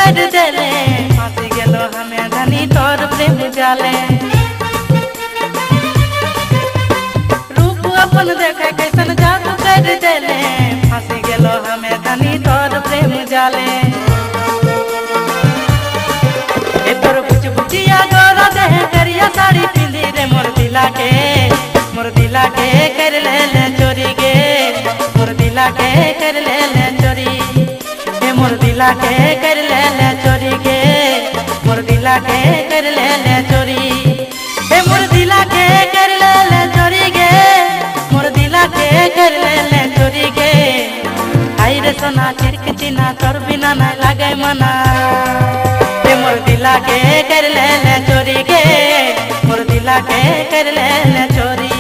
कर देले फांसी गेलो हमें धनी तोर प्रेम जाले। रूप अपन देखे कैसन जादू कर देले फांसी गेलो हमें धनी तोर प्रेम जाले। ए तोर बुच बुचिया गोरा देह करिया साड़ी पिंदी रे मोर दिला के कर ले चोरी गे मोर दिला के कर ले चोरी। ए मोर दिला के कर ले चोरी गे मोर दिला के कर ले चोरी। ए मोर दिला के कर ले चोरी गे मोर दिला के कर ले चोरी गे। आई रे सोना चिरकती ना तोर बिना ना लागे मना। ए मोर दिला के कर ले चोरी गे मोर दिला के कर ले चोरी।